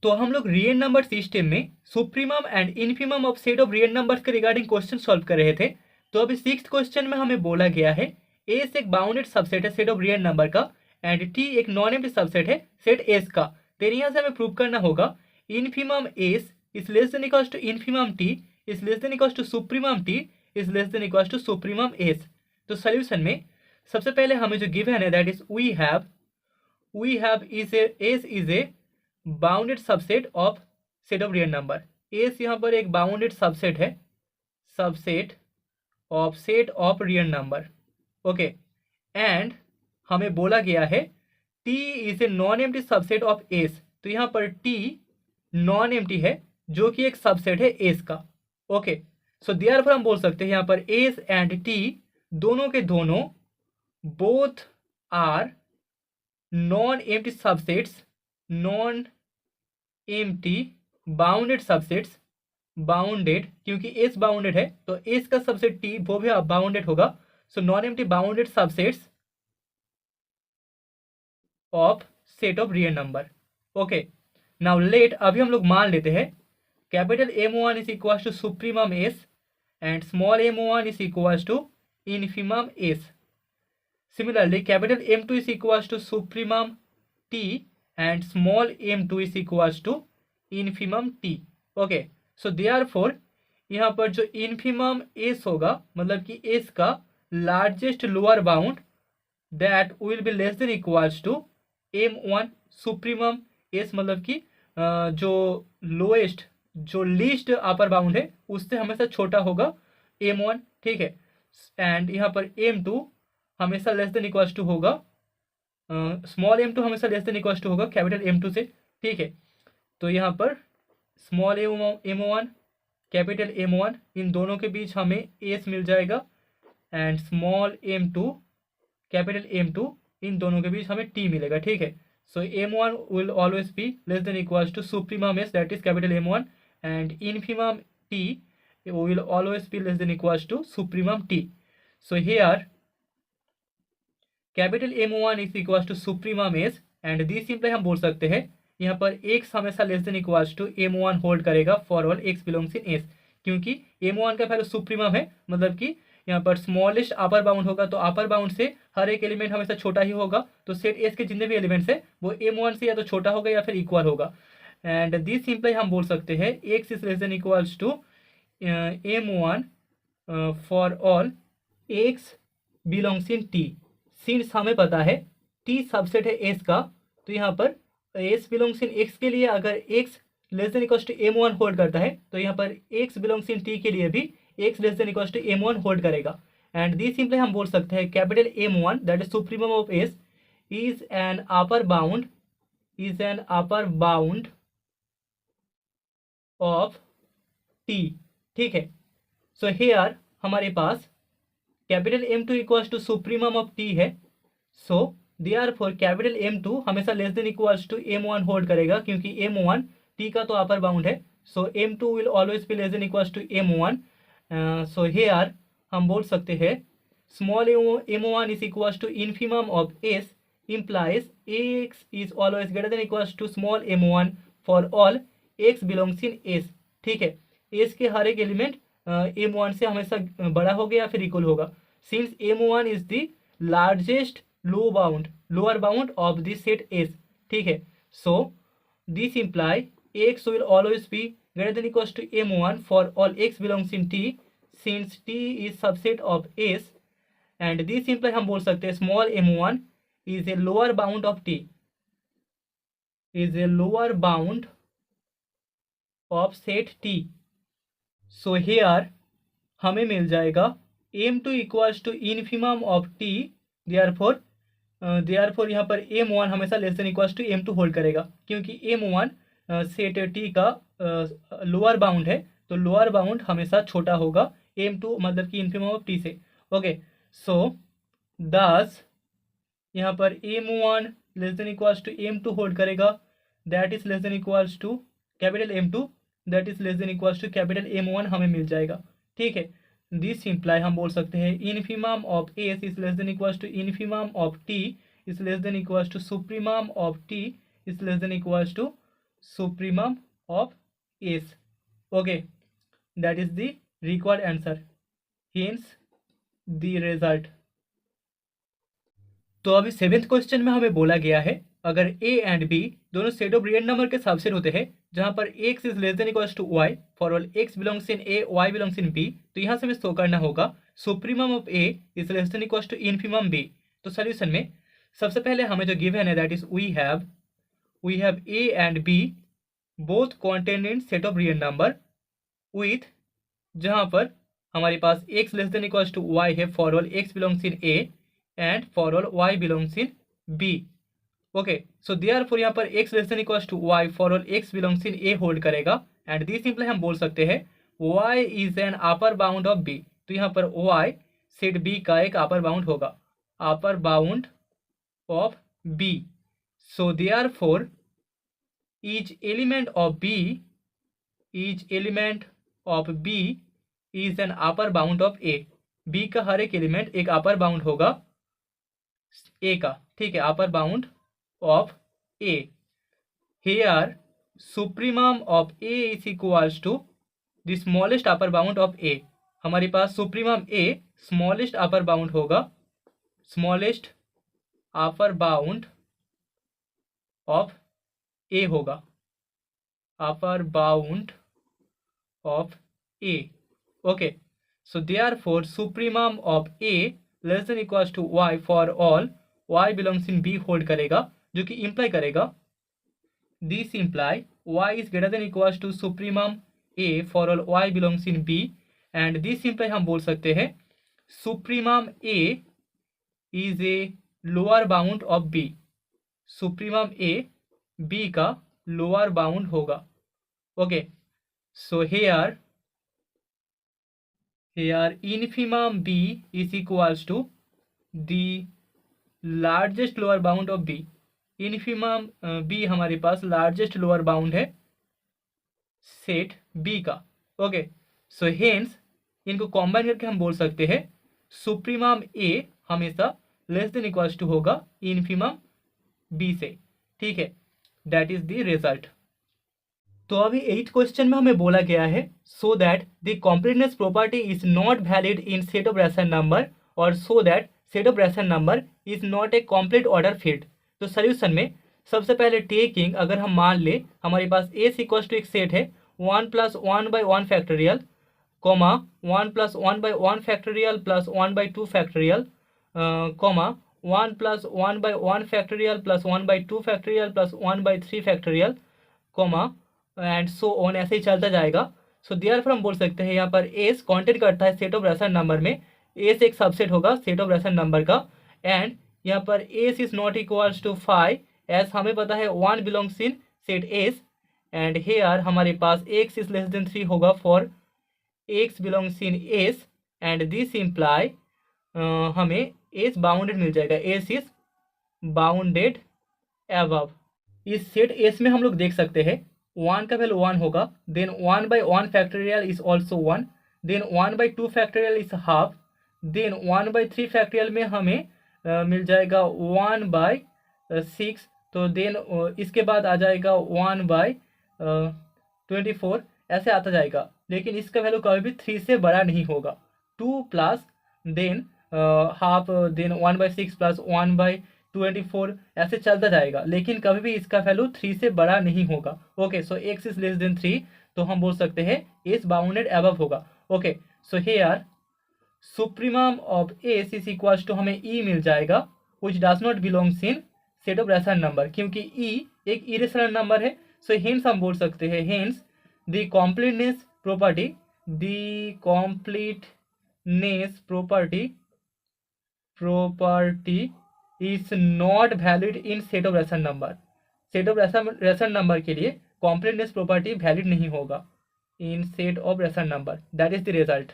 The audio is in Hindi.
तो हम लोग रियल नंबर सिस्टम में supremum and infimum of set of real numbers के रिगार्डिंग क्वेश्चन सॉल्व कर रहे थे। तो अभी 6th क्वेश्चन में हमें बोला गया है एस एक बाउंडेड सबसेट है सेट ऑफ रियल नंबर का एंड टी एक नॉन एम्प्टी सबसेट है सेट एस का। तो यहाँ से हमें प्रूव करना होगा infimum S is less than equals to infimum T is less than equals to supremum T is less than equals to supremum S. तो सोल्यूशन में सबसे पहले हमें जो गिवन है that is we have is S is a bounded subset of set of real number. S यहाँ पर एक बाउंडेड सबसेट है, subset of set of real number. Okay, and हमें बोला गया है T is a non empty subset of S. तो यहाँ पर टी नॉन एम्प्टी है जो कि एक सबसेट है एस का। ओके, सो देयरफॉर हम बोल सकते हैं यहाँ पर एस एंड टी दोनों के दोनों both are non empty subsets, non empty bounded subsets, bounded क्योंकि एस बाउंडेड है तो एस का सबसेट टी वो भी बाउंडेड होगा। So non empty bounded subsets of set of real number. Okay, now let अभी हम लोग मान लेते हैं capital M1 is equal to supremum S and small m1 is equal to infimum S. Similarly, capital M2 is equals to supremum T and small m2 is equals to infimum T. Okay, so therefore यहाँ पर जो infimum S होगा मतलब कि S का largest lower bound that will be less than equals to M1 supremum S मतलब कि जो lowest जो least upper bound है उससे हमेशा छोटा होगा M1। ठीक है, एंड यहाँ पर M2 हमेशा लेस देन इक्वल्स टू होगा स्मॉल m2 हमेशा लेस देन इक्वल्स टू होगा कैपिटल M2 से। ठीक है, तो यहाँ पर स्मॉल m1 कैपिटल M1 इन दोनों के बीच हमें एस मिल जाएगा and small m2 capital M2 इन दोनों के बीच हमें टी मिलेगा। ठीक है, so M1 will always be less than equals to supremum S that is capital M1 and infimum T will always be less than equals to supremum T. So here capital M1 is equal to supremum S and this simply हम बोल सकते हैं यहाँ पर x हमेशा less than equals to M1 hold करेगा for all x belongs in S, क्योंकि M1 का वैल्यू सुप्रीमम है मतलब कि यहाँ पर स्मॉलेस्ट अपर बाउंड होगा तो अपर बाउंड से हर एक एलिमेंट हमेशा छोटा ही होगा। तो सेट S के जितने भी एलिमेंट्स है वो M1 से या तो छोटा होगा या फिर इक्वल होगा एंड दिस सिंपली हम बोल सकते हैं x is less than equals to M1 for all x belongs in T। Since हमें पता है टी सबसेट है एस का तो यहाँ पर एस बिलोंग्स इन एक्स के लिए अगर x less than equals to M1 hold करता है तो यहाँ पर एक्स बिलोंग्स इन टी के लिए भी x less than equals to M1 hold करेगा एंड दिस सिंपली हम बोल सकते हैं capital M1 that is supremum of S is an upper bound of T. ठीक है, सो हियर हमारे पास capital M2 equals to supremum of T है। सो देयरफॉर कैपिटल M2 हमेशा less than equals to M1 hold करेगा क्योंकि M1 टी का तो अपर बाउंड है। So M2 will always be less than equals to M1। So here हम बोल सकते हैं small m1 is equals to infimum of S implies x is always greater than equals to small m1 for all x belongs in S। ठीक है, S के हर एक एलिमेंट M1 से हमेशा बड़ा होगा या फिर इक्वल होगा since M1 is the largest lower bound of this set S। ठीक है, so this imply x will always be greater than equals to M1 for all x belongs in T since T is subset of S and this imply हम बोल सकते हैं small m1 is a lower bound of T, is a lower bound of set T। So here हमें मिल जाएगा M2 equals to infimum of T। Therefore यहाँ पर M1 हमेशा less than equals to M2 hold करेगा क्योंकि M1 सेट T का लोअर बाउंड है तो लोअर बाउंड हमेशा छोटा होगा M2 मतलब कि इन्फीमम ऑफ T से। ओके, सो दस यहाँ पर M1 less than equals to M2 hold करेगा that is less than equals to capital M2 that is less than equals to capital M1 हमें मिल जाएगा। ठीक है, दिस इम्प्लाई हम बोल सकते हैं infimum of S is less than equals to infimum of T is less than equals to supremum of T is less than equals to supremum of A's. Okay, that is the required answer, hence the result. तो अभी 7th क्वेश्चन में हमें बोला गया है अगर a एंड b दोनों सेट ऑफ रियल नंबर के सबसेट होते हैं जहां पर x is less than equals to y for all x belongs in a y belongs in b, तो यहाँ से हमें शो करना होगा supremum of a is less than equals to infimum b. तो सोल्यूशन में सबसे पहले हमें जो गिवन है that is we have a and b both contain in set of real number with, जहां पर हमारे पास x less than equals to y है for all x belongs in a and for all y belongs in b. Okay, so therefore यहाँ पर x less than equals to y for all x belongs in a hold करेगा एंड दिस सिंपली हम बोल सकते हैं y is an upper bound of b. तो यहाँ पर y सेट b का एक अपर बाउंड होगा, अपर bound of b. So therefore each element of b is an upper bound of a. b का हर एक एलिमेंट एक अपर बाउंड होगा a का, ठीक है, upper bound of a. Here supremum of a is equals to the smallest upper bound of a. हमारे पास supremum a smallest upper bound होगा, smallest upper bound of a होगा, upper bound of a. Okay, so therefore supremum of a less than equals to y for all y belongs in b hold करेगा, जो कि इंप्लाई करेगा this imply y is greater than equals to supremum a for all y belongs in b and this imply हम बोल सकते हैं supremum a is a lower bound of b. Supremum a b का लोअर बाउंड होगा. Okay, so here infimum b is equals to the largest lower bound of b. Infimum b हमारे पास लार्जेस्ट लोअर बाउंड है सेट b का. ओके, सो हेंस इनको कॉम्बाइन करके हम बोल सकते हैं सुप्रीमम a हमेशा लेस देन इक्वल्स टू होगा इनफीमम b से. ठीक है, दैट इज द रिजल्ट. तो अभी 8th क्वेश्चन में हमें बोला गया है so that the completeness property is not valid in set of rational number और so that set of rational number is not a complete order field. तो सोल्यूशन में सबसे पहले टेकिंग अगर हम मान ले हमारे पास a इक्वल्स टू एक सेट है 1 + 1 / 1 factorial comma 1 + 1 / 1 factorial plus 1 / 2 factorial comma 1 + 1 / 1 factorial plus 1 / 2 factorial plus 1 / 3 factorial comma and so on, ऐसे ही चलता जाएगा. सो देयरफॉर हम बोल सकते हैं यहाँ पर एस कॉन्टेंट करता है सेट ऑफ रेशनल नंबर में, एस एक सबसेट होगा सेट ऑफ रेशनल नंबर का एंड यहाँ पर S is not equals to 5 as हमें पता है 1 belongs in set S and here हमारे पास x इज लेस देन 3 होगा for x belongs in S and this imply हमें एस बाउंडेड मिल जाएगा, एस इज बाउंडेड एबव. इस सेट एस में हम लोग देख सकते हैं 1 का वैल्यू 1 होगा, then 1 / 1 factorial is also 1, then 1 / 2 factorial is half, then 1 / 3 factorial में हमें मिल जाएगा 1 / 6, तो देन इसके बाद आ जाएगा 1 / 24, ऐसे आता जाएगा. लेकिन इसका वैल्यू कभी भी 3 से बड़ा नहीं होगा. 2 plus then half then 1 / 6 plus 1 / 24 ऐसे चलता जाएगा, लेकिन कभी भी इसका वैल्यू 3 से बड़ा नहीं होगा. Okay, so x is less than 3, तो हम बोल सकते हैं एस बाउंडेड एबव होगा. Okay, so here supremum of S is equals to हमें ई मिल जाएगा which does not belongs in set of rational number, क्योंकि ई एक इरेशनल नंबर है. सो हेंस हम बोल सकते हैं hence the completeness property is not valid in set of rational number. Set of rational number के लिए कॉम्प्लीटनेस प्रॉपर्टी वैलिड नहीं होगा in set of rational number. That is the result.